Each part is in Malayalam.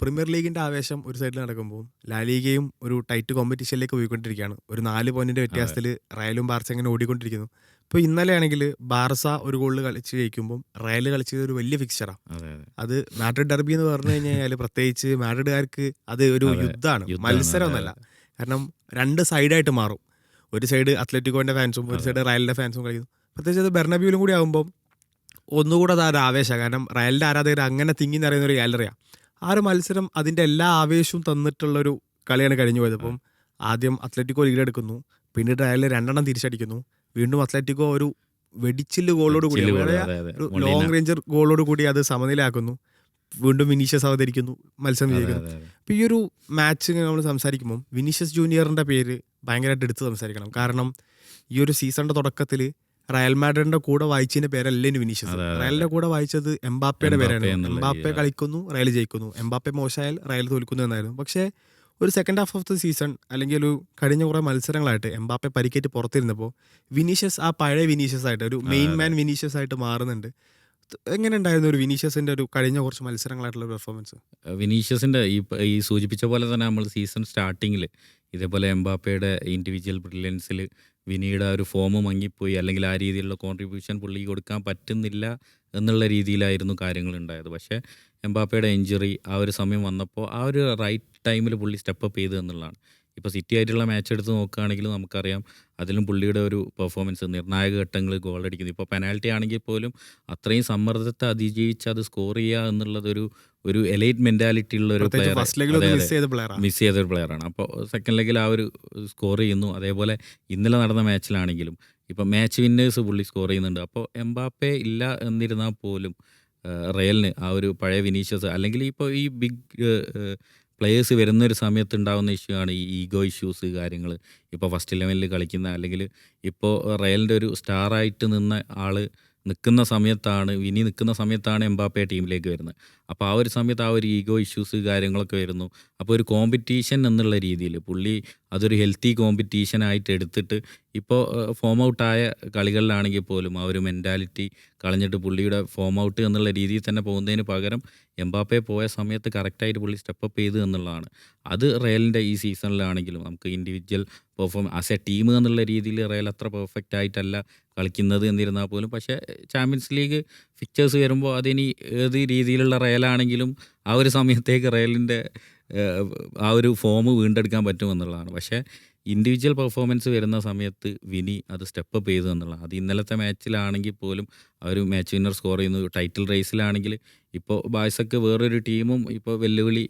പ്രീമിയർ ലീഗിന്റെ ആവേശം ഒരു സൈഡിൽ നടക്കുമ്പോൾ ലാലിഗയും ഒരു ടൈറ്റ് കോമ്പറ്റീഷനിലേക്ക് പോയിക്കൊണ്ടിരിക്കുകയാണ്. ഒരു 4 പോയിന്റിന്റെ അതെ. വ്യത്യാസത്തിൽ റയലും ബാർസ ഇങ്ങനെ ഓടിക്കൊണ്ടിരിക്കുന്നു. ഇപ്പോൾ ഇന്നലെ ആണെങ്കിൽ ബാർസ ഒരു ഗോളിൽ കളിച്ച് ജയിക്കുമ്പോൾ റയൽ കളിച്ചത് ഒരു വലിയ ഫിക്സ്ചറാണ്. അതെ, അതെ. അത് മാഡ്രിഡ് ഡെർബി എന്ന് പറഞ്ഞു കഴിഞ്ഞാൽ പ്രത്യേകിച്ച് മാഡ്രിഡുകാർക്ക് അത് ഒരു അതെ. യുദ്ധമാണ്, യുദ്ധാണ്. അതെ, മത്സരമൊന്നുമല്ല. അതെ. കാരണം രണ്ട് സൈഡായിട്ട് മാറും. ഒരു സൈഡ് അത്ലറ്റിക്കോന്റെ ഫാൻസും ഒരു അതെ. സൈഡ് റയലിന്റെ ഫാൻസും കളിക്കുന്നു. പ്രത്യേകിച്ച് അത് ബെർണബ്യൂവിലും കൂടി ആകുമ്പോൾ ഒന്നുകൂടെ അത് ഒരു ആവേശമാണ്. കാരണം റയലിന്റെ ആരാധകർ അങ്ങനെ തിങ്ങി നിറയുന്ന ഒരു ഗാലറിയാണ്. ആ ഒരു മത്സരം അതിന്റെ എല്ലാ ആവേശവും തന്നിട്ടുള്ളൊരു കളിയാണ് കഴിഞ്ഞു പോയത്. അപ്പം ആദ്യം അത്ലറ്റിക്കോ ലീഡെടുക്കുന്നു, പിന്നീട് റയൽ 2 തിരിച്ചടിക്കുന്നു, വീണ്ടും അത്ലറ്റിക്കോ ഒരു വെടിച്ചില് ഗോളോട് കൂടി, ചില്ല് ഗോള്. അതായത് അതെ, അതെ. ഒരു മൊളീന. ലോങ് റേഞ്ചർ ഗോളോട് കൂടി അത് സമനിലയാക്കുന്നു. വീണ്ടും വിനീഷ്യസ് അവതരിക്കുന്നു, മത്സരം അതെ, വിജയിക്കുന്നു. അതെ, അതെ. അപ്പോൾ ഈ ഒരു മാച്ച് നമ്മൾ സംസാരിക്കുമ്പോൾ വിനീഷ്യസ് ജൂനിയറിന്റെ പേര് ഭയങ്കരമായിട്ട് എടുത്ത് സംസാരിക്കണം. കാരണം ഈ ഒരു സീസണിന്റെ തുടക്കത്തിൽ റയൽ മാഡ്രിഡിന്റെ കൂടെ വായിച്ചതിന്റെ പേരല്ല ഇനി വിനീഷ്യസ്. അതെ, അതെ, റയലിന്റെ അതെ. കൂടെ വായിച്ചത് എംബാപ്പയുടെ എംബാപ്പെ പേരായിരുന്നു. എന്നുള്ള എംബാപ്പെ രീതിയിൽ. കളിക്കുന്നു, റയൽ ജയിക്കുന്നു. എംബാപ്പെ മോശമായാൽ റയൽ തോൽക്കുന്നു എന്നായിരുന്നു. പക്ഷേ ഒരു second half of the season അല്ലെങ്കിൽ ഒരു കഴിഞ്ഞ കുറേ മത്സരങ്ങളായിട്ട് എംബാപ്പെ പരിക്കേറ്റ് പുറത്തിരുന്നപ്പോൾ വിനീഷ്യസ് ആ പഴയ വിനീഷ്യസ് ആയിട്ട് ഒരു അതെ, മെയിൻ അതെ. മാൻ വിനീഷ്യസ് ആയിട്ട് മാറുന്നുണ്ട്. എങ്ങനെ ഉണ്ടായിരുന്നു ഒരു വിനീഷ്യസിന്റെ ഒരു കഴിഞ്ഞ കുറച്ച് മത്സരങ്ങളായിട്ടുള്ള പെർഫോമൻസ്? വിനീഷ്യസിന്റെ ഈ സൂചിപ്പിച്ച പോലെ തന്നെ നമ്മൾ സീസൺ സ്റ്റാർട്ടിങ്ങിൽ ഇതേപോലെ എംബാപ്പയുടെ ഇൻഡിവിജ്വൽ ബ്രില്യൻസിൽ വിനിയുടെ ആ ഒരു ഫോം മങ്ങിപ്പോയി, അല്ലെങ്കിൽ ആ രീതിയിലുള്ള കോൺട്രിബ്യൂഷൻ പുള്ളിക്ക് കൊടുക്കാൻ പറ്റുന്നില്ല എന്നുള്ള രീതിയിലായിരുന്നു കാര്യങ്ങൾ ഉണ്ടായത്. പക്ഷേ എംബാപ്പയുടെ ഇഞ്ചുറി ആ ഒരു സമയം വന്നപ്പോൾ ആ ഒരു റൈറ്റ് ടൈമിൽ പുള്ളി സ്റ്റെപ്പ് ചെയ്തു എന്നുള്ളതാണ്. ഇപ്പോൾ സിറ്റി ആയിട്ടുള്ള മാച്ച് എടുത്ത് നോക്കുകയാണെങ്കിൽ നമുക്കറിയാം അതിലും പുള്ളിയുടെ ഒരു പെർഫോമൻസ് നിർണായക ഘട്ടങ്ങളിൽ ഗോൾ അടിക്കുന്നു. ഇപ്പോൾ പെനാൽറ്റി ആണെങ്കിൽ പോലും അത്രയും സമ്മർദ്ദത്തെ അതിജീവിച്ച് അത് സ്കോർ ചെയ്യുക എന്നുള്ളതൊരു ഒരു എലൈറ്റ് മെൻറ്റാലിറ്റി ഉള്ള ഒരു പ്രത്യേകിച്ച് പ്ലെയർ. ഫസ്റ്റ് ലെഗിൽ അതെ, ഒന്ന് അതെ. മിസ് ചെയ്ത പ്ലെയറാണ്. മിസ് ചെയ്തൊരു പ്ലെയറാണ്. അപ്പോൾ സെക്കൻഡ് ലെഗിൽ ആ ഒരു സ്കോർ ചെയ്യുന്നു. അതേപോലെ ഇന്നലെ നടന്ന മാച്ചിലാണെങ്കിലും ഇപ്പോൾ മാച്ച് വിന്നേഴ്സ് പുള്ളി സ്കോർ ചെയ്യുന്നുണ്ട്. അപ്പോൾ എംബാപ്പെ ഇല്ല എന്നിരുന്നാൽ പോലും റയലിന് ആ ഒരു പഴയ വിനീഷ്യസ്, അല്ലെങ്കിൽ ഇപ്പോൾ ഈ ബിഗ് പ്ലെയേഴ്സ് വരുന്നൊരു സമയത്ത് ഉണ്ടാകുന്ന ഇഷ്യൂ ആണ് ഈ ഈഗോ ഇഷ്യൂസ് കാര്യങ്ങൾ. ഇപ്പോൾ ഫസ്റ്റ് 11 കളിക്കുന്ന, അല്ലെങ്കിൽ ഇപ്പോൾ റയലിൻ്റെ ഒരു സ്റ്റാറായിട്ട് നിന്ന ആൾ നിൽക്കുന്ന സമയത്താണ്, വിനി നിൽക്കുന്ന സമയത്താണ് എംബാപ്പെ ടീമിലേക്ക് വരുന്നത്. അപ്പോൾ ആ ഒരു സമയത്ത് ആ ഒരു ഈഗോ ഇഷ്യൂസ് കാര്യങ്ങളൊക്കെ വരുന്നു. അപ്പോൾ ഒരു കോമ്പറ്റീഷൻ എന്നുള്ള രീതിയിൽ പുള്ളി അതൊരു ഹെൽത്തി കോമ്പറ്റീഷനായിട്ട് എടുത്തിട്ട് ഇപ്പോൾ ഫോം ഔട്ടായ കളികളിലാണെങ്കിൽ പോലും ആ ഒരു മെൻറ്റാലിറ്റി കളഞ്ഞിട്ട് പുള്ളിയുടെ ഫോം ഔട്ട് എന്നുള്ള രീതിയിൽ തന്നെ പോകുന്നതിന് പകരം എംബാപ്പെ പോയ സമയത്ത് കറക്റ്റായിട്ട് പുള്ളി സ്റ്റെപ്പ് ചെയ്തു എന്നുള്ളതാണ്. അത് റയലിൻ്റെ ഈ സീസണിലാണെങ്കിലും നമുക്ക് individual perform as A team എന്നുള്ള രീതിയിൽ റയൽ അത്ര പെർഫെക്റ്റ് ആയിട്ടല്ല കളിക്കുന്നത് എന്നിരുന്നാൽ പോലും, പക്ഷേ ചാമ്പ്യൻസ് ലീഗ് ഫിക്ചേഴ്സ് വരുമ്പോൾ അതിനി ഏത് രീതിയിലുള്ള റയലാണെങ്കിലും ആ ഒരു സമയത്തേക്ക് റയലിൻ്റെ ആ ഒരു ഫോം വീണ്ടെടുക്കാൻ പറ്റുമെന്നുള്ളതാണ്. പക്ഷേ ഇൻഡിവിജ്വൽ പെർഫോമൻസ് വരുന്ന സമയത്ത് വിനി അത് സ്റ്റെപ്പ് അപ്പ് ചെയ്തു എന്നുള്ളതാണ്. അത് ഇന്നലത്തെ മാച്ചിലാണെങ്കിൽ പോലും ആ ഒരു മാച്ച് വിന്നർ സ്കോർ ചെയ്യുന്നു. ടൈറ്റിൽ റേസിലാണെങ്കിൽ ഇപ്പോൾ ബാഴ്സക്ക് വേറൊരു ടീമും ഇപ്പോൾ വെല്ലുവിളി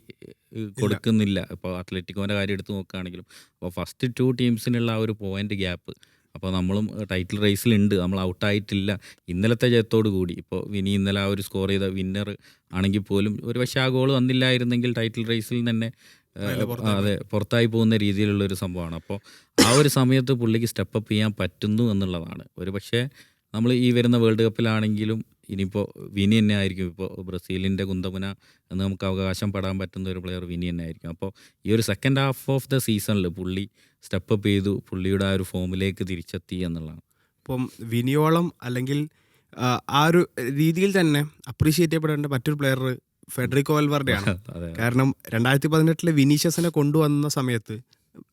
കൊടുക്കുന്നില്ല. ഇപ്പോൾ അത്ലറ്റിക്കോൻ്റെ കാര്യം എടുത്ത് നോക്കുകയാണെങ്കിലും അപ്പോൾ ഫസ്റ്റ് 2 ടീംസിനുള്ള ആ ഒരു പോയിൻ്റ് ഗ്യാപ്പ്, അപ്പോൾ നമ്മളും ടൈറ്റിൽ റേസിലുണ്ട്, നമ്മൾ ഔട്ടായിട്ടില്ല. ഇന്നലത്തെ ജയത്തോടു കൂടി ഇപ്പോൾ വിനി ഇന്നലെ ആ ഒരു സ്കോർ ചെയ്ത വിന്നർ ആണെങ്കിൽ പോലും ഒരു പക്ഷേ ആ ഗോൾ വന്നില്ലായിരുന്നെങ്കിൽ ടൈറ്റിൽ റേസിൽ തന്നെ അതെ പുറത്തായി പോകുന്ന രീതിയിലുള്ളൊരു സംഭവമാണ്. അപ്പോൾ ആ ഒരു സമയത്ത് പുള്ളിക്ക് സ്റ്റെപ്പ് അപ്പ് ചെയ്യാൻ പറ്റുന്നു എന്നുള്ളതാണ്. ഒരു പക്ഷേ നമ്മൾ ഈ വരുന്ന വേൾഡ് കപ്പിലാണെങ്കിലും ഇനിയിപ്പോൾ വിനി തന്നെ ആയിരിക്കും. ഇപ്പോൾ ബ്രസീലിൻ്റെ കുന്തമുന എന്ന് നമുക്ക് അവകാശം പെടാൻ പറ്റുന്ന ഒരു പ്ലെയർ വിനി തന്നെ ആയിരിക്കും. അപ്പോൾ ഈ ഒരു സെക്കൻഡ് ഹാഫ് ഓഫ് ദ സീസണിൽ പുള്ളി സ്റ്റെപ്പ് അപ്പ് ചെയ്തു, പുള്ളിയുടെ ആ ഒരു ഫോമിലേക്ക് തിരിച്ചെത്തി എന്നുള്ളതാണ്. ഇപ്പം വിനിയോളം അല്ലെങ്കിൽ ആ ഒരു രീതിയിൽ തന്നെ അപ്രീഷിയേറ്റ് ചെയ്യപ്പെടേണ്ട മറ്റൊരു പ്ലെയർ ഫെഡറിക്കോ വാൽവേർഡെയാണ്. അതെ, കാരണം 2018 വിനീഷ്യസിനെ കൊണ്ടുവന്ന സമയത്ത്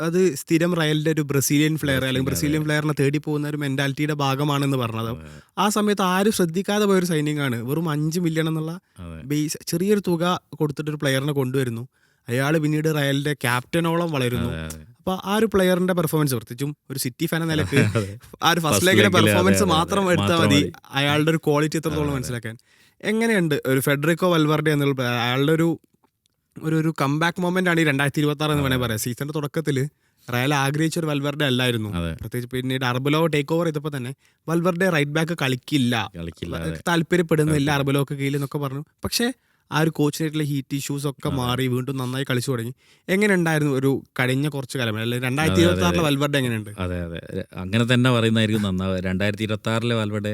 അത് സ്ഥിരം റയലിന്റെ ഒരു ബ്രസീലിയൻ ഫ്ലെയർ അല്ലെങ്കിൽ ബ്രസീലിയൻ ഫ്ലെയറിനെ തേടി പോകുന്ന ഒരു മെന്റാലിറ്റിയുടെ ഭാഗമാണെന്ന് പറഞ്ഞത്. ആ സമയത്ത് ആരും ശ്രദ്ധിക്കാതെ പോയൊരു സൈനിങ് ആണ്. വെറും 5 മില്യൺ എന്നുള്ള അതെ, ബേസ് ചെറിയൊരു തുക കൊടുത്തിട്ടൊരു പ്ലെയറിനെ കൊണ്ടുവരുന്നു. അയാൾ പിന്നീട് റയലിന്റെ ക്യാപ്റ്റനോളം വളരുന്നു. അതെ, അതെ. അപ്പൊ ആ ഒരു പ്ലെയറിന്റെ പെർഫോമൻസ്, പ്രത്യേകിച്ചും ഒരു സിറ്റി ഫാൻ എന്ന നിലക്ക് അതെ. ആ ഒരു ഫസ്റ്റ് First ലെഗിലെ leg ല് പെർഫോമൻസ് അതെ, അതെ, മാത്രം അതെ. എടുത്താൽ മാത്രം മതി മതി. അയാളുടെ ഒരു ക്വാളിറ്റി എത്രത്തോളം മനസ്സിലാക്കാൻ. എങ്ങനെയുണ്ട് ഒരു ഫെഡറിക്കോ വൽവർഡെ എന്നുള്ള player? അയാളുടെ ഒരു കംബാക്ക് മൊമെന്റ് ആണ് ഈ 2026 എന്ന് വേണമെങ്കിൽ പറയാം. സീസണിന്റെ തുടക്കത്തിൽ റയൽ ആഗ്രഹിച്ച ഒരു വൽവർഡെ അല്ലായിരുന്നു. അതെ. പ്രത്യേകിച്ച് പിന്നീട് അർബലോ ടേക്ക് ഓവർ ചെയ്തപ്പോൾ തന്നെ വൽവർഡെ റൈറ്റ് ബാക്ക് കളിക്കില്ല, അതെ. താല്പര്യപ്പെടുന്നില്ല അർബലോക്ക് കീഴിൽ എന്നൊക്കെ പറഞ്ഞു. പക്ഷേ ആ ഒരു കോച്ചിനായിട്ടുള്ള ഹീറ്റ് ഇഷ്യൂസ് ഒക്കെ മാറി വീണ്ടും നന്നായി കളിച്ചു തുടങ്ങി. എങ്ങനെ ഉണ്ടായിരുന്നു ഒരു കഴിഞ്ഞ കുറച്ച് കാലം, അല്ലെങ്കിൽ 2026 വൽവർഡെ എങ്ങനെയുണ്ട്? അതെ, അതെ. അങ്ങനെ തന്നെ പറയുന്നതായിരിക്കും നന്നാവുക. 2026 വാൽവerde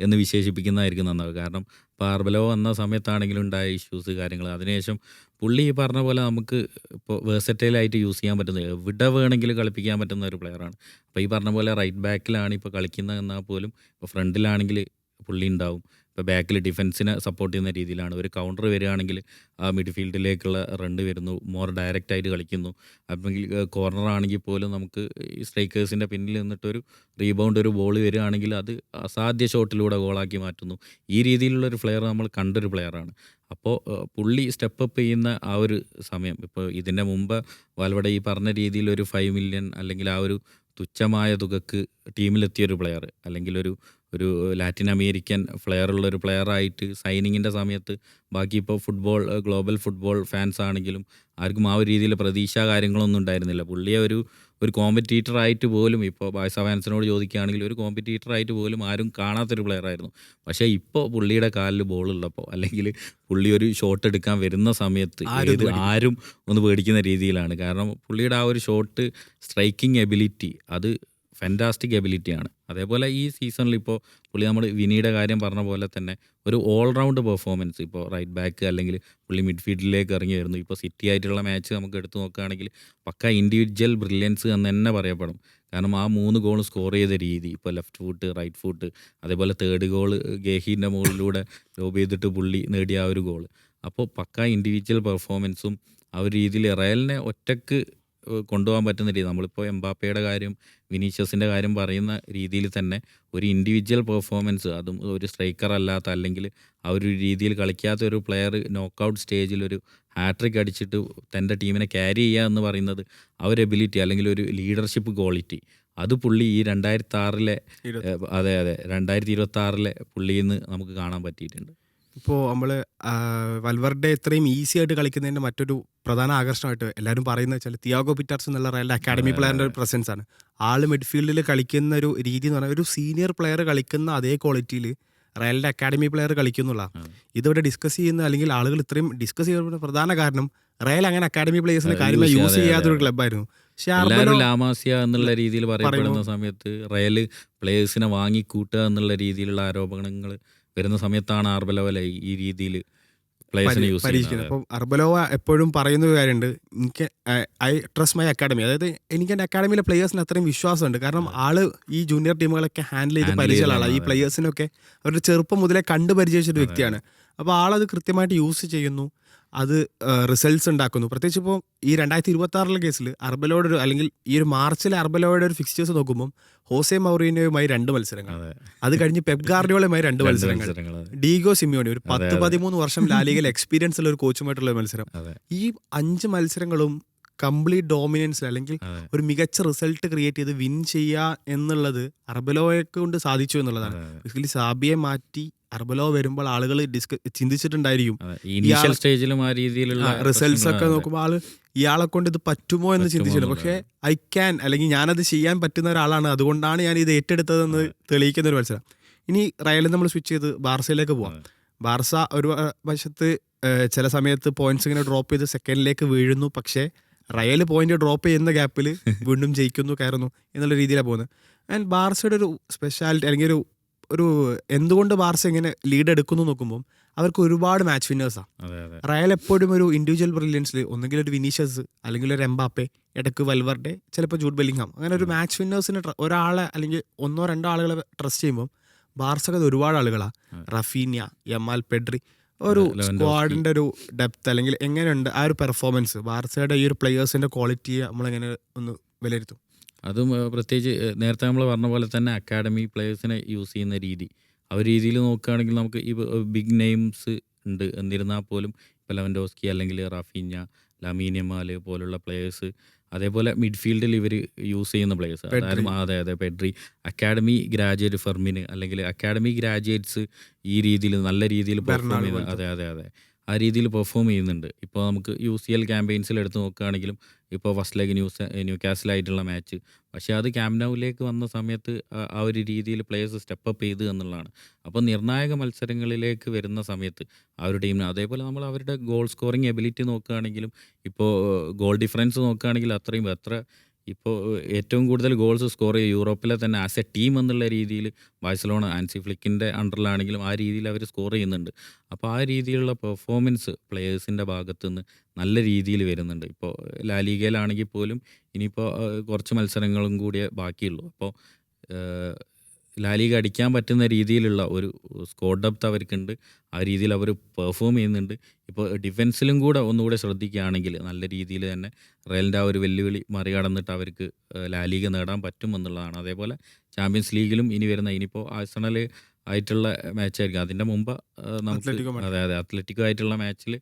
എന്ന് വിശേഷിപ്പിക്കുന്നതായിരിക്കും നന്നാവുക. കാരണം ഇപ്പോൾ അർബലോ വന്ന സമയത്താണെങ്കിലും ഉണ്ടായ ഇഷ്യൂസ് കാര്യങ്ങൾ, അതിനുശേഷം പുള്ളി ഈ പറഞ്ഞ പോലെ നമുക്ക് ഇപ്പോൾ വേഴ്സറ്റൈലായിട്ട് യൂസ് ചെയ്യാൻ പറ്റുന്ന, എവിടെ വേണമെങ്കിലും കളിപ്പിക്കാൻ പറ്റുന്ന ഒരു പ്ലെയറാണ്. അപ്പോൾ ഈ പറഞ്ഞ പോലെ റൈറ്റ് ബാക്കിലാണ് ഇപ്പോൾ കളിക്കുന്നത് എന്നാൽ പോലും ഇപ്പോൾ ഫ്രണ്ടിലാണെങ്കിൽ പുള്ളി ഉണ്ടാവും. ഇപ്പോൾ ബാക്കിൽ ഡിഫൻസിനെ സപ്പോർട്ട് ചെയ്യുന്ന രീതിയിലാണ്. ഒരു കൗണ്ടർ വരികയാണെങ്കിൽ ആ മിഡ്ഫീൽഡിലേക്കുള്ള റണ്ണ് വരുന്നു, മോർ ഡയറക്റ്റ് ആയിട്ട് കളിക്കുന്നു. അല്ലെങ്കിൽ കോർണർ ആണെങ്കിൽ പോലും നമുക്ക് ഈ സ്ട്രൈക്കേഴ്സിൻ്റെ പിന്നിൽ നിന്നിട്ടൊരു റീബൗണ്ട് ഒരു ബോൾ വരികയാണെങ്കിൽ അത് അസാധ്യ ഷോട്ടിലൂടെ ഗോളാക്കി മാറ്റുന്നു. ഈ രീതിയിലുള്ളൊരു പ്ലെയർ നമ്മൾ കണ്ടൊരു പ്ലെയറാണ്. അപ്പോൾ പുള്ളി സ്റ്റെപ്പ് അപ്പ് ചെയ്യുന്ന ആ ഒരു സമയം, ഇപ്പോൾ ഇതിൻ്റെ മുമ്പ് വാൽവഡ ഈ പറഞ്ഞ രീതിയിൽ ഒരു 5 മില്യൺ അല്ലെങ്കിൽ ആ ഒരു തുച്ഛമായ തുകക്ക് ടീമിലെത്തിയൊരു പ്ലെയർ, അല്ലെങ്കിൽ ഒരു ഒരു ലാറ്റിൻ അമേരിക്കൻ ഫ്ലെയർ ഉള്ളൊരു പ്ലെയറായിട്ട് സൈനിങ്ങിൻ്റെ സമയത്ത് ബാക്കി ഇപ്പോൾ ഫുട്ബോൾ ഗ്ലോബൽ ഫുട്ബോൾ ഫാൻസ് ആണെങ്കിലും ആർക്കും ആ ഒരു രീതിയിൽ പ്രതീക്ഷ കാര്യങ്ങളൊന്നും ഉണ്ടായിരുന്നില്ല. പുള്ളിയെ ഒരു കോമ്പറ്റീറ്ററായിട്ട് പോലും, ഇപ്പോൾ ബാഴ്സ ഫാൻസിനോട് ചോദിക്കുകയാണെങ്കിൽ ഒരു കോമ്പറ്റീറ്ററായിട്ട് പോലും ആരും കാണാത്തൊരു പ്ലെയറായിരുന്നു. പക്ഷേ ഇപ്പോൾ പുള്ളിയുടെ കാലിൽ ബോളുള്ളപ്പോൾ, അല്ലെങ്കിൽ പുള്ളി ഒരു ഷോട്ട് എടുക്കാൻ വരുന്ന സമയത്ത് ആരും ഒന്ന് പേടിക്കുന്ന രീതിയിലാണ്. കാരണം പുള്ളിയുടെ ആ ഒരു ഷോട്ട് സ്ട്രൈക്കിംഗ് എബിലിറ്റി അത് ഫാൻറ്റാസ്റ്റിക് എബിലിറ്റിയാണ്. അതേപോലെ ഈ സീസണിൽ ഇപ്പോൾ പുള്ളി നമ്മൾ വിനിയുടെ കാര്യം പറഞ്ഞ പോലെ തന്നെ ഒരു ഓൾറൗണ്ട് പെർഫോമൻസ്, ഇപ്പോൾ റൈറ്റ് ബാക്ക് അല്ലെങ്കിൽ പുള്ളി മിഡ്ഫീൽഡിലേക്ക് ഇറങ്ങി വരുന്നു. ഇപ്പോൾ സിറ്റി ആയിട്ടുള്ള മാച്ച് നമുക്ക് എടുത്തു നോക്കുകയാണെങ്കിൽ പക്ക ഇൻഡിവിജ്വൽ ബ്രില്യൻസ് എന്ന് തന്നെ പറയപ്പെടും. കാരണം ആ 3 ഗോൾ സ്കോർ ചെയ്ത രീതി, ഇപ്പോൾ ലെഫ്റ്റ് ഫുട്ട്, റൈറ്റ് ഫുട്ട്, അതേപോലെ തേർഡ് ഗോൾ ഗേഹീൻ്റെ മുകളിലൂടെ ലോബ് ചെയ്തിട്ട് പുള്ളി നേടിയ ആ ഒരു ഗോൾ. അപ്പോൾ പക്ക ഇൻഡിവിജ്വൽ പെർഫോമൻസും ആ ഒരു രീതിയിൽ റയലിനെ ഒറ്റക്ക് കൊണ്ടുപോകാൻ പറ്റുന്ന രീതി, നമ്മളിപ്പോൾ എംബാപ്പയുടെ കാര്യം വിനീഷ്യസിൻ്റെ കാര്യം പറയുന്ന രീതിയിൽ തന്നെ ഒരു ഇൻഡിവിജ്വൽ പെർഫോമൻസ്, അതും ഒരു സ്ട്രൈക്കർ അല്ലാത്ത അല്ലെങ്കിൽ ആ ഒരു രീതിയിൽ കളിക്കാത്ത ഒരു പ്ലെയർ നോക്കൗട്ട് സ്റ്റേജിൽ ഒരു ഹാട്രിക് അടിച്ചിട്ട് തൻ്റെ ടീമിനെ ക്യാരി ചെയ്യുക എന്ന് പറയുന്നത് ആ ഒരു എബിലിറ്റി അല്ലെങ്കിൽ ഒരു ലീഡർഷിപ്പ് ക്വാളിറ്റി, അത് പുള്ളി ഈ 2006 അതെ 2026 പുള്ളിയിൽ നിന്ന് നമുക്ക് കാണാൻ പറ്റിയിട്ടുണ്ട്. ഇപ്പോൾ നമ്മൾ വൽവർഡെ ഇത്രയും ഈസി ആയിട്ട് കളിക്കുന്നതിൻ്റെ മറ്റൊരു പ്രധാന ആകർഷണമായിട്ട് എല്ലാവരും പറയുന്നത് വെച്ചാൽ തിയാഗോ പിറ്റാർസ് എന്നുള്ള റയലിൻ്റെ അക്കാഡമി പ്ലെയറിൻ്റെ ഒരു പ്രസൻസ് ആണ്. ആൾ മിഡ്ഫീൽഡിൽ കളിക്കുന്ന ഒരു രീതി എന്ന് പറഞ്ഞാൽ ഒരു സീനിയർ പ്ലെയർ കളിക്കുന്ന അതേ ക്വാളിറ്റിയിൽ റയലിൻ്റെ അക്കാഡമി പ്ലെയർ കളിക്കുന്നുള്ളതാണ്. ഇതിവിടെ ഡിസ്കസ് ചെയ്യുന്ന അല്ലെങ്കിൽ ആളുകൾ ഇത്രയും ഡിസ്കസ് ചെയ്യുന്ന പ്രധാന കാരണം റയൽ അങ്ങനെ അക്കാഡമി പ്ലേയേഴ്സിനെ കാര്യമായി യൂസ് ചെയ്യാത്തൊരു ക്ലബ്ബായിരുന്നു. പക്ഷേ എല്ലാവരും ലാമാസിയ എന്നുള്ള രീതിയിൽ പറയപ്പെടുന്ന സമയത്ത് റയൽ പ്ലേയേഴ്സിനെ വാങ്ങിക്കൂട്ടുക എന്നുള്ള രീതിയിലുള്ള ആരോപണങ്ങൾ വരുന്ന സമയത്താണ് ആർബലോവ ഈ രീതിയിൽ പ്ലേയേഴ്സിനെ യൂസ് ചെയ്യുന്നത്. അപ്പം അർബലോവ എപ്പോഴും പറയുന്ന ഒരു കാര്യമുണ്ട്, എനിക്ക് ഐ ട്രസ്റ്റ് മൈ അക്കാഡമി. അതായത് എനിക്ക് എൻ്റെ അക്കാഡമിയിലെ പ്ലേയേഴ്സിന് അത്രയും വിശ്വാസമുണ്ട്. കാരണം ആള് ഈ ജൂനിയർ ടീമുകളൊക്കെ ഹാൻഡിൽ ചെയ്ത് പരിചയമുള്ള ആളാണ്. ഈ പ്ലേയേഴ്സിനൊക്കെ അവരുടെ ചെറുപ്പം മുതലേ കണ്ടു പരിചയിച്ചൊരു വ്യക്തിയാണ്. അപ്പോൾ ആളത് കൃത്യമായിട്ട് യൂസ് ചെയ്യുന്നു, അത് റിസൾട്ട്സ് ഉണ്ടാക്കുന്നു. പ്രത്യേകിച്ച് ഇപ്പോൾ ഈ 2026 കേസിൽ അർബലോയുടെ അല്ലെങ്കിൽ ഈ ഒരു മാർച്ചിലെ അർബലോയുടെ ഒരു ഫിക്സ്ചേഴ്സ് നോക്കുമ്പോൾ ഹോസെ മൗറീനോയുമായി 2 മത്സരങ്ങൾ, അത് കഴിഞ്ഞ് പെപ് ഗാർഡിയോളയുമായി 2 മത്സരങ്ങൾ, ഡീഗോ സിമിയോണി ഒരു 10-13 വർഷം ലാലിഗയിൽ എക്സ്പീരിയൻസ് ഉള്ള ഒരു കോച്ചുമായിട്ടുള്ള മത്സരം. ഈ 5 മത്സരങ്ങളും കംപ്ലീറ്റ് ഡോമിനൻസിൽ അല്ലെങ്കിൽ ഒരു മികച്ച റിസൾട്ട് ക്രിയേറ്റ് ചെയ്ത് വിൻ ചെയ്യുക എന്നുള്ളത് അർബലോയെ കൊണ്ട് സാധിച്ചു എന്നുള്ളതാണ്. ബേസിക്കലി സാബിയെ മാറ്റി അർബലോ വരുമ്പോൾ ആളുകൾ ചിന്തിച്ചിട്ടുണ്ടായിരിക്കും ഇനീഷ്യൽ സ്റ്റേജിലും ആ രീതിയിലുള്ള റിസൾട്ട്സ് ഒക്കെ നോക്കുമ്പോൾ ഇയാളെ കൊണ്ട് ഇത് പറ്റുമോ എന്ന് ചിന്തിച്ചിട്ടുണ്ട്. പക്ഷേ ഐ ക്യാൻ അല്ലെങ്കിൽ ഞാനത് ചെയ്യാൻ പറ്റുന്ന ഒരാളാണ്, അതുകൊണ്ടാണ് ഞാൻ ഇത് ഏറ്റെടുത്തതെന്ന് തെളിയിക്കുന്ന ഒരു മത്സരം. ഇനി റയലിൽ നമ്മൾ സ്വിച്ച് ചെയ്ത് ബാർസയിലേക്ക് പോവാം. ബാർസ ഒരു വശത്ത് ചില സമയത്ത് പോയിന്റ്സ് ഇങ്ങനെ ഡ്രോപ്പ് ചെയ്ത് സെക്കൻഡിലേക്ക് വീഴുന്നു, പക്ഷേ റയൽ പോയിന്റ് ഡ്രോപ്പ് ചെയ്യുന്ന ഗ്യാപ്പിൽ വീണ്ടും ജയിക്കുന്നു, കയറുന്നു എന്നുള്ള രീതിയിലാണ് പോകുന്നത്. ആൻഡ് ബാർസയുടെ ഒരു സ്പെഷ്യാലിറ്റി അല്ലെങ്കിൽ ഒരു എന്തുകൊണ്ട് ബാർസ ഇങ്ങനെ ലീഡ് എടുക്കുന്നു നോക്കുമ്പോൾ അവർക്ക് ഒരുപാട് മാച്ച് വിന്നേഴ്സാണ്. റയൽ എപ്പോഴും ഒരു ഇൻഡിവിജ്വൽ ബ്രില്യൻസിൽ ഒന്നെങ്കിൽ ഒരു വിനീഷ്യസ് അല്ലെങ്കിൽ ഒരു എംബാപ്പെ, ഇടയ്ക്ക് വൽവർഡെ, ചിലപ്പോൾ ജൂഡ് ബെല്ലിംഗ്ഹാം, അങ്ങനെ ഒരു മാച്ച് വിന്നേഴ്സിന് ഒരാളെ അല്ലെങ്കിൽ 1-2 ആളുകളെ ട്രസ്റ്റ് ചെയ്യുമ്പോൾ ബാർസക്ക് ഒരുപാട് ആളുകളാണ്. റഫീനിയ, യമാൽ, പെഡ്രി, ഒരു സ്ക്വാഡിൻ്റെ ഒരു ഡെപ്ത് അല്ലെങ്കിൽ എങ്ങനെയുണ്ട് ആ ഒരു പെർഫോമൻസ്, ബാർസയുടെ ഈ ഒരു പ്ലെയേഴ്സിൻ്റെ ക്വാളിറ്റിയെ നമ്മളെങ്ങനെ ഒന്ന് വിലയിരുത്തും? അതും പ്രത്യേകിച്ച് നേരത്തെ നമ്മൾ പറഞ്ഞ പോലെ തന്നെ അക്കാഡമി പ്ലേയേഴ്സിനെ യൂസ് ചെയ്യുന്ന രീതി, ആ ഒരു രീതിയിൽ നോക്കുകയാണെങ്കിൽ നമുക്ക് ഈ ബിഗ് നെയിംസ് ഉണ്ട്. എന്നിരുന്നാൽ പോലും ഇപ്പോൾ ലെവൻഡോസ്കി അല്ലെങ്കിൽ റാഫീഞ്ഞ, ലാമീൻ യമാൽ പോലുള്ള പ്ലേയേഴ്സ്, അതേപോലെ മിഡ്ഫീൽഡിൽ ഇവർ യൂസ് ചെയ്യുന്ന പ്ലേയേഴ്സ്, അതായത് അതെ പെഡ്രി, അക്കാഡമി ഗ്രാജുവേറ്റ് ഫെർമിന് അല്ലെങ്കിൽ അക്കാഡമി ഗ്രാജുവേറ്റ്സ് ഈ രീതിയിൽ നല്ല രീതിയിൽ പെർഫോം ചെയ്യുന്നത്. അതെ ആ രീതിയിൽ പെർഫോം ചെയ്യുന്നുണ്ട്. ഇപ്പോൾ നമുക്ക് UCL ക്യാമ്പയിൻസിൽ എടുത്ത് നോക്കുകയാണെങ്കിലും ഇപ്പോൾ ഫസ്റ്റ് ലെഗ് ന്യൂകാസിലായിട്ടുള്ള മാച്ച്, പക്ഷേ അത് ക്യാമ്പ് നൗവിലേക്ക് വന്ന സമയത്ത് ആ ഒരു രീതിയിൽ പ്ലേയേഴ്സ് സ്റ്റെപ്പ് അപ്പ് ചെയ്ത് എന്നുള്ളതാണ്. അപ്പോൾ നിർണായക മത്സരങ്ങളിലേക്ക് വരുന്ന സമയത്ത് ആ ഒരു ടീമിന്, അതേപോലെ നമ്മൾ അവരുടെ ഗോൾ സ്കോറിങ് എബിലിറ്റി നോക്കുകയാണെങ്കിലും ഇപ്പോൾ ഗോൾ ഡിഫറൻസ് നോക്കുകയാണെങ്കിൽ അത്രയും ഇപ്പോൾ ഏറ്റവും കൂടുതൽ ഗോൾസ് സ്കോർ ചെയ്യുക യൂറോപ്പിലെ തന്നെ ആസ് എ ടീം എന്നുള്ള രീതിയിൽ ബാഴ്സലോണ ആൻസി ഫ്ലിക്കിൻ്റെ അണ്ടറിലാണെങ്കിലും ആ രീതിയിൽ അവർ സ്കോർ ചെയ്യുന്നുണ്ട്. അപ്പോൾ ആ രീതിയിലുള്ള പെർഫോമൻസ് പ്ലേയേഴ്സിൻ്റെ ഭാഗത്തു നിന്ന് നല്ല രീതിയിൽ വരുന്നുണ്ട്. ഇപ്പോൾ ലാലിഗയിലാണെങ്കിൽ പോലും ഇനിയിപ്പോൾ കുറച്ച് മത്സരങ്ങളും കൂടിയേ ബാക്കിയുള്ളൂ. അപ്പോൾ ലാലിഗ അടിക്കാൻ പറ്റുന്ന രീതിയിലുള്ള ഒരു സ്കോഡ് ഡെപ്ത് അവർക്കുണ്ട്. ആ രീതിയിൽ അവർ പെർഫോം ചെയ്യുന്നുണ്ട്. ഇപ്പോൾ ഡിഫൻസിലും കൂടെ ഒന്നുകൂടെ ശ്രദ്ധിക്കുകയാണെങ്കിൽ നല്ല രീതിയിൽ തന്നെ റയലിൻ്റെ ആ ഒരു വെല്ലുവിളി മറികടന്നിട്ട് അവർക്ക് ലാലിഗ നേടാൻ പറ്റും എന്നുള്ളതാണ്. അതേപോലെ ചാമ്പ്യൻസ് ലീഗിലും ഇനി വരുന്ന ഇനിയിപ്പോൾ ആഴ്സണൽ ആയിട്ടുള്ള മാച്ചായിരിക്കും. അതിൻ്റെ മുമ്പ് നമുക്ക് അത്ലറ്റിക്കോ മാഡ്രിഡ്. അതെ അത്ലറ്റിക്കോ ആയിട്ടുള്ള മാച്ചിൽ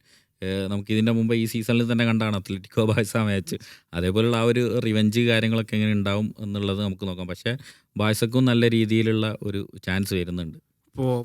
നമുക്ക് ഇതിൻ്റെ മുമ്പ് ഈ സീസണിൽ തന്നെ കണ്ടാണ് അത്ലറ്റിക്കോ ബാഴ്സ മാച്ച്. അതേപോലുള്ള ആ ഒരു റിവെഞ്ച് കാര്യങ്ങളൊക്കെ എങ്ങനെ ഉണ്ടാവും എന്നുള്ളത് നമുക്ക് നോക്കാം. പക്ഷേ ബാഴ്സക്കും നല്ല രീതിയിലുള്ള ഒരു ചാൻസ് വരുന്നുണ്ട്. ഇപ്പോൾ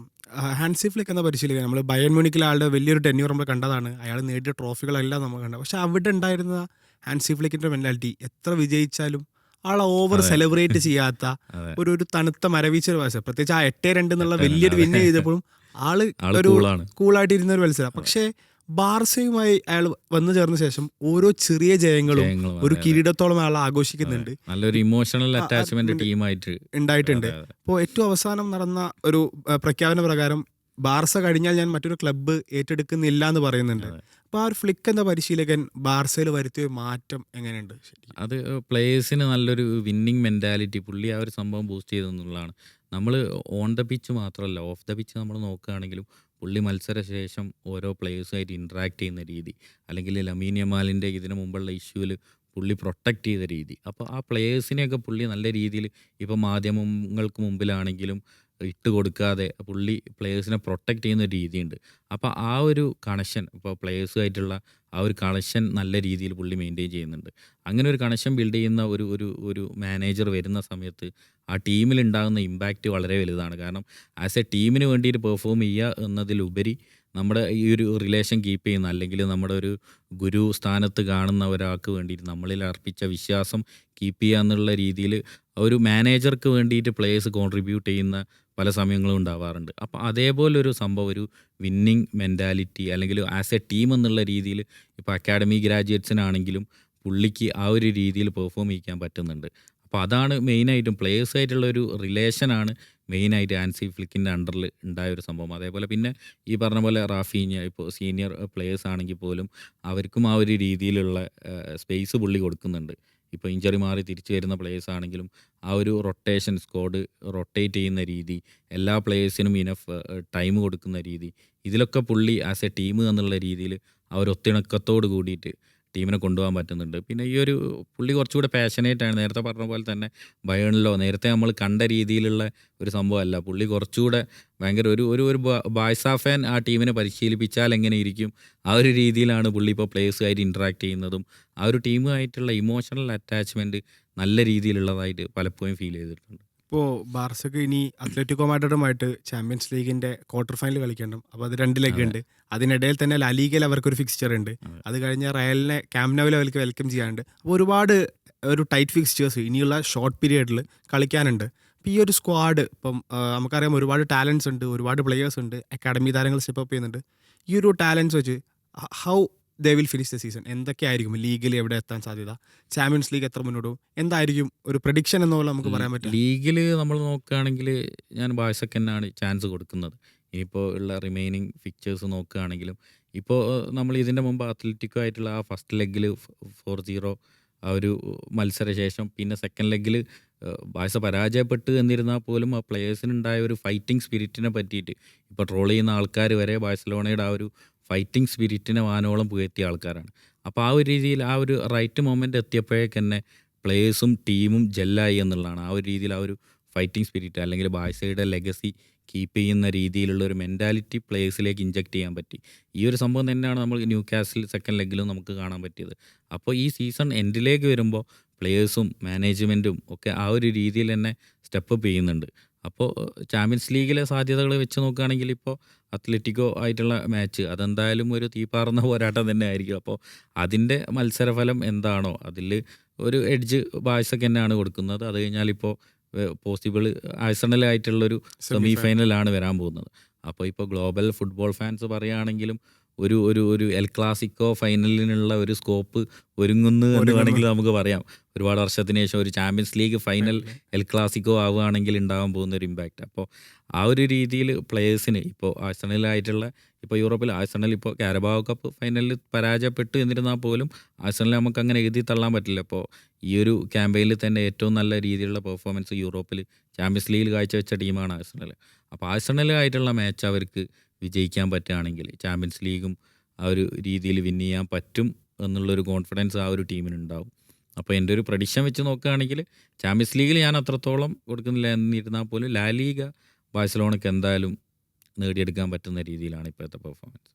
ഹാൻസി ഫ്ലിക്ക് എന്ന പരിശീലകൻ നമ്മൾ ബയൺ മ്യൂണിക്കിലെ ആളുടെ വലിയൊരു ടെന്യൂർ നമ്മൾ കണ്ടതാണ്. അയാൾ നേടിയ ട്രോഫികളെല്ലാം നമ്മൾ കണ്ടത്. പക്ഷെ അവിടെ ഉണ്ടായിരുന്ന ഹാൻസി ഫ്ലിക്കിന്റെ മെന്റാലിറ്റി എത്ര വിജയിച്ചാലും ആളെ ഓവർ അതെ സെലിബ്രേറ്റ് ചെയ്യാത്ത അതെ ഒരു തണുത്ത മരവീച്ച മത്സരം, പ്രത്യേകിച്ച് ആ 8-2 എന്നുള്ള 8-2 വലിയൊരു വിൻ അതെ ചെയ്തപ്പോഴും ആള് ആള് ഒരു കൂളാണ്. കൂളായിട്ട് ഇരുന്ന ഒരു മത്സരം. അതെ പക്ഷേ ബാർസയുമായി അയാൾ വന്നു ചേർന്ന ശേഷം ഓരോ ചെറിയ ജയങ്ങളും ജയങ്ങളും ഒരു അതെ അതെ കിരീടത്തോളം അയാൾ അതെ ആഘോഷിക്കുന്നുണ്ട്. നല്ലൊരു ഇമോഷണൽ ആ അറ്റാച്ച്മെന്റ് അതിന്റെ ടീമായിട്ട്. ഉണ്ടായിട്ടുണ്ട്. അതെ അതെ ഇപ്പോൾ ഏറ്റവും അവസാനം നടന്ന ഒരു പ്രഖ്യാപന പ്രകാരം ബാർസ കഴിഞ്ഞാൽ ഞാൻ മറ്റൊരു ക്ലബ്ബ് ഏറ്റെടുക്കുന്നില്ല എന്ന് പറയുന്നുണ്ട്. അതെ അപ്പോൾ ആ ഒരു ഫ്ലിക്ക് എന്ന പരിശീലകൻ ബാർസയിൽ വരുത്തിയ ഒരു മാറ്റം എങ്ങനെയുണ്ട് ശരിക്കും? അത് പ്ലേയേഴ്സിന് നല്ലൊരു വിന്നിങ് മെൻറ്റാലിറ്റി പുള്ളി ആ ഒരു സംഭവം ബൂസ്റ്റ് ചെയ്തെന്നുള്ളതാണ്. നമ്മൾ ഓൺ ദ പിച്ച് മാത്രമല്ല ഓഫ് ദ പിച്ച് നമ്മൾ നോക്കുകയാണെങ്കിലും പുള്ളി മത്സരശേഷം ഓരോ പ്ലേയേഴ്സുമായിട്ട് ഇൻട്രാക്ട് ചെയ്യുന്ന രീതി, അല്ലെങ്കിൽ ലമീൻ യമാലിൻ്റെ ഇതിനു മുമ്പുള്ള ഇഷ്യൂവിൽ പുള്ളി പ്രൊട്ടക്റ്റ് ചെയ്ത രീതി, അപ്പോൾ ആ പ്ലേയേഴ്സിനെയൊക്കെ പുള്ളി നല്ല രീതിയിൽ ഇപ്പോൾ മാധ്യമങ്ങൾക്ക് മുമ്പിലാണെങ്കിലും ഇട്ട് കൊടുക്കാതെ പുള്ളി പ്ലേയേഴ്സിനെ പ്രൊട്ടക്റ്റ് ചെയ്യുന്ന ഒരു രീതിയുണ്ട്. അപ്പോൾ ആ ഒരു കണക്ഷൻ ഇപ്പോൾ പ്ലേയേഴ്സുമായിട്ടുള്ള ആ ഒരു കണക്ഷൻ നല്ല രീതിയിൽ പുള്ളി മെയിൻറ്റെയിൻ ചെയ്യുന്നുണ്ട്. അങ്ങനെ ഒരു കണക്ഷൻ ബിൽഡ് ചെയ്യുന്ന ഒരു ഒരു ഒരു മാനേജർ വരുന്ന സമയത്ത് ആ ടീമിൽ ഉണ്ടാകുന്ന ഇമ്പാക്റ്റ് വളരെ വലുതാണ്. കാരണം ആസ് എ ടീമിന് വേണ്ടിയിട്ട് പെർഫോം ചെയ്യുക എന്നതിലുപരി നമ്മുടെ ഈ ഒരു റിലേഷൻ കീപ്പ് ചെയ്യുന്ന, അല്ലെങ്കിൽ നമ്മുടെ ഒരു ഗുരു സ്ഥാനത്ത് കാണുന്ന ഒരാൾക്ക് വേണ്ടിയിട്ട് നമ്മളിൽ അർപ്പിച്ച വിശ്വാസം കീപ്പ് ചെയ്യുക എന്നുള്ള രീതിയിൽ ഒരു മാനേജർക്ക് വേണ്ടിയിട്ട് പ്ലേയേഴ്സ് കോൺട്രിബ്യൂട്ട് ചെയ്യുന്ന പല സമയങ്ങളും ഉണ്ടാവാറുണ്ട്. അപ്പോൾ അതേപോലൊരു സംഭവം, ഒരു വിന്നിങ് മെൻറ്റാലിറ്റി, അല്ലെങ്കിൽ ആസ് എ ടീം എന്നുള്ള രീതിയിൽ ഇപ്പോൾ അക്കാഡമി ഗ്രാജുവേറ്റ്സിനാണെങ്കിലും പുള്ളിക്ക് ആ ഒരു രീതിയിൽ പെർഫോം ചെയ്യിക്കാൻ പറ്റുന്നുണ്ട്. അപ്പോൾ അതാണ് മെയിനായിട്ടും പ്ലേയേഴ്സായിട്ടുള്ള ഒരു റിലേഷനാണ് മെയിനായിട്ട് ഹാൻസി ഫ്ലിക്കിൻ്റെ അണ്ടറിൽ ഉണ്ടായ ഒരു സംഭവം. അതേപോലെ പിന്നെ ഈ പറഞ്ഞ പോലെ റാഫീഞ്ഞ ഇപ്പോൾ സീനിയർ പ്ലേയേഴ്സ് ആണെങ്കിൽ പോലും അവർക്കും ആ ഒരു രീതിയിലുള്ള സ്പേസ് പുള്ളി കൊടുക്കുന്നുണ്ട്. ഇപ്പോൾ ഇഞ്ചറി മാറി തിരിച്ചു വരുന്ന പ്ലേയേഴ്സ് ആണെങ്കിലും ആ ഒരു റൊട്ടേഷൻ സ്ക്വാഡ് റൊട്ടേറ്റ് ചെയ്യുന്ന രീതി, എല്ലാ പ്ലേയേഴ്സിനും ഇനഫ് ടൈം കൊടുക്കുന്ന രീതി, ഇതിലൊക്കെ പുള്ളി ആസ് എ ടീം എന്നുള്ള രീതിയിൽ ആ ഒരു ഒത്തിണക്കത്തോട് കൂടിയിട്ട് ടീമിനെ കൊണ്ടുപോകാൻ പറ്റുന്നുണ്ട്. പിന്നെ ഈ ഒരു പുള്ളി കുറച്ചുകൂടെ പാഷനേറ്റാണ്. നേരത്തെ പറഞ്ഞ പോലെ തന്നെ ബയേണിലോ നേരത്തെ നമ്മൾ കണ്ട രീതിയിലുള്ള ഒരു സംഭവമല്ല. പുള്ളി കുറച്ചുകൂടെ ഭയങ്കര ഒരു ഒരു ഒരു ബാഴ്സ ഫാൻ ആ ടീമിനെ പരിശീലിപ്പിച്ചാൽ എങ്ങനെ ഇരിക്കും, ആ ഒരു രീതിയിലാണ് പുള്ളി ഇപ്പോൾ പ്ലേയേഴ്സുമായിട്ട് ഇൻട്രാക്ട് ചെയ്യുന്നതും ആ ഒരു ടീമുമായിട്ടുള്ള ഇമോഷണൽ അറ്റാച്ച്മെൻറ്റ് നല്ല രീതിയിലുള്ളതായിട്ട് പലപ്പോഴും ഫീൽ ചെയ്തിട്ടുണ്ട്. ഇപ്പോൾ ബാർസക്ക് ഇനി അത്ലറ്റിക്കോ മാഡ്രിഡുമായിട്ട് ചാമ്പ്യൻസ് ലീഗിന്റെ ക്വാർട്ടർ ഫൈനൽ കളിക്കണം. അപ്പോൾ അത് 2 ലെഗ് അതെ ഉണ്ട്. അതിനിടയിൽ തന്നെ ലാലിഗയിൽ അവർക്കൊരു ഫിക്സ്ചർ ഉണ്ട്. അതെ അത് കഴിഞ്ഞ റയലിനെ ക്യാമ്പ് നൗവിൽ അവർക്ക് വെൽക്കം ചെയ്യാനുണ്ട്. അപ്പോൾ ഒരുപാട് ഒരു ടൈറ്റ് ഫിക്സ്ചേഴ്സ് ഇനിയുള്ള ഷോർട്ട് പീരിയഡിൽ കളിക്കാനുണ്ട്. അപ്പോൾ ഈ ഒരു സ്ക്വാഡ് ഇപ്പം നമുക്കറിയാം ഒരുപാട് ടാലൻസ് ഉണ്ട്, ഒരുപാട് പ്ലെയേഴ്സ് ഉണ്ട്, അക്കാഡമി താരങ്ങൾ സ്റ്റെപ്പ് അപ്പ് ചെയ്യുന്നുണ്ട്. ഈ ഒരു ടാലൻസ് വെച്ച് how they will finish the season? എന്തൊക്കെയായിരിക്കും ലീഗിൽ എവിടെ എത്താൻ സാധ്യത? ചാമ്പ്യൻസ് ലീഗ് എത്ര മുന്നോട്ട് പോകും? എന്തായിരിക്കും ഒരു പ്രഡിക്ഷൻ എന്നുള്ള നമുക്ക് പറയാൻ പറ്റുക? ലീഗിൽ നമ്മൾ നോക്കുകയാണെങ്കിൽ ഞാൻ ബാഴ്സക്ക് തന്നെയാണ് ചാൻസ് കൊടുക്കുന്നത്. ഇനിയിപ്പോൾ ഉള്ള റിമൈനിങ് ഫിക്ചേഴ്സ് നോക്കുകയാണെങ്കിലും ഇപ്പോൾ നമ്മൾ ഇതിൻ്റെ മുമ്പ് അത്ലറ്റിക്കോ ആയിട്ടുള്ള ആ ഫസ്റ്റ് ലെഗിൽ 4-0 ആ ഒരു മത്സരശേഷം പിന്നെ സെക്കൻഡ് ലെഗിൽ ബാഴ്സ പരാജയപ്പെട്ട് എന്നിരുന്നാൽ പോലും ആ പ്ലേയേഴ്സിനുണ്ടായ ഒരു ഫൈറ്റിംഗ് സ്പിരിറ്റിനെ പറ്റിയിട്ട് ഇപ്പോൾ ട്രോൾ ചെയ്യുന്ന ആൾക്കാർ വരെ ബാഴ്സലോണയുടെ ആ ഒരു ഫൈറ്റിംഗ് സ്പിരിറ്റിനെ വാനോളം പുകഴ്ത്തിയ ആൾക്കാരാണ്. അപ്പോൾ ആ ഒരു രീതിയിൽ ആ ഒരു റൈറ്റ് മൊമെൻ്റ് എത്തിയപ്പോഴേക്ക് തന്നെ പ്ലേയേഴ്സും ടീമും ജെല്ലായി എന്നുള്ളതാണ്. ആ ഒരു രീതിയിൽ ആ ഒരു ഫൈറ്റിംഗ് സ്പിരിറ്റ്, അല്ലെങ്കിൽ ബാഴ്സയുടെ ലെഗസി കീപ്പ് ചെയ്യുന്ന രീതിയിലുള്ള ഒരു മെൻറ്റാലിറ്റി പ്ലേയേഴ്സിലേക്ക് ഇഞ്ചക്ട് ചെയ്യാൻ പറ്റി. ഈ ഒരു സംഭവം തന്നെയാണ് നമ്മൾ ന്യൂ കാസിൽ സെക്കൻഡ് ലെഗിലും നമുക്ക് കാണാൻ പറ്റിയത്. അപ്പോൾ ഈ സീസൺ എൻഡിലേക്ക് വരുമ്പോൾ പ്ലേയേഴ്സും മാനേജ്മെൻറ്റും ഒക്കെ ആ ഒരു രീതിയിൽ തന്നെ സ്റ്റെപ്പ് അപ്പ് ചെയ്യുന്നുണ്ട്. അപ്പോൾ ചാമ്പ്യൻസ് ലീഗിലെ സാധ്യതകൾ വെച്ച് നോക്കുകയാണെങ്കിൽ ഇപ്പോൾ അത്ലറ്റിക്കോ ആയിട്ടുള്ള മാച്ച് അതെന്തായാലും ഒരു തീപ്പാറുന്ന പോരാട്ടം തന്നെ ആയിരിക്കും. അപ്പോൾ അതിൻ്റെ മത്സരഫലം എന്താണോ അതിൽ ഒരു എഡ്ജ് ബാഴ്സക്ക് തന്നെയാണ് കൊടുക്കുന്നത്. അത് കഴിഞ്ഞാൽ ഇപ്പോൾ പോസിബിൾ ആഴ്സണലായിട്ടുള്ളൊരു സെമി സെമി ഫൈനൽ ഫൈനലാണ് വരാൻ പോകുന്നത്. അപ്പോൾ ഇപ്പോൾ ഗ്ലോബൽ ഫുട്ബോൾ ഫാൻസ് പറയുകയാണെങ്കിലും ഒരു ഒരു ഒരു എൽ ക്ലാസിക്കോ ഫൈനലിനുള്ള ഒരു സ്കോപ്പ് ഒരുങ്ങുന്നു എന്ന് ഒരുങ്ങുന്നു. വേണമെങ്കിൽ നമുക്ക് പറയാം. ഒരുപാട് വർഷത്തിന് ശേഷം ഒരു champions league final El Clasico ആവുകയാണെങ്കിൽ ഉണ്ടാകാൻ പോകുന്ന ഒരു ഇമ്പാക്റ്റ്. അപ്പോൾ ആ ഒരു രീതിയിൽ പ്ലേയേഴ്സിന് ഇപ്പോൾ ആഴ്സണലായിട്ടുള്ള ഇപ്പോൾ യൂറോപ്പിൽ ആഴ്സണൽ ഇപ്പോൾ കാരബാവോ കപ്പ് ഫൈനലിൽ പരാജയപ്പെട്ടു എന്നിരുന്നാൽ പോലും ആഴ്സണൽ നമുക്ക് അങ്ങനെ എഴുതി തള്ളാൻ പറ്റില്ല. അപ്പോൾ ഈ ഒരു ക്യാമ്പയിനിൽ തന്നെ ഏറ്റവും നല്ല രീതിയിലുള്ള പെർഫോമൻസ് യൂറോപ്പിൽ ചാമ്പ്യൻസ് ലീഗിൽ കാഴ്ചവെച്ച ടീമാണ് ആഴ്സണൽ. അപ്പോൾ ആഴ്സണലായിട്ടുള്ള മാച്ച് അവർക്ക് വിജയിക്കാൻ പറ്റുകയാണെങ്കിൽ ചാമ്പ്യൻസ് ലീഗും ആ ഒരു രീതിയിൽ വിൻ ചെയ്യാൻ പറ്റും എന്നുള്ളൊരു കോൺഫിഡൻസ് ആ ഒരു ടീമിനുണ്ടാവും. അപ്പോൾ എൻ്റെ ഒരു പ്രഡിക്ഷൻ വെച്ച് നോക്കുകയാണെങ്കിൽ ചാമ്പ്യൻസ് ലീഗിൽ ഞാൻ അത്രത്തോളം കൊടുക്കുന്നില്ല എന്നിരുന്നാൽ പോലും ലാ ലീഗ ബാഴ്സലോണയ്ക്ക് എന്തായാലും നേടിയെടുക്കാൻ പറ്റുന്ന രീതിയിലാണ് ഇപ്പോഴത്തെ പെർഫോമൻസ്.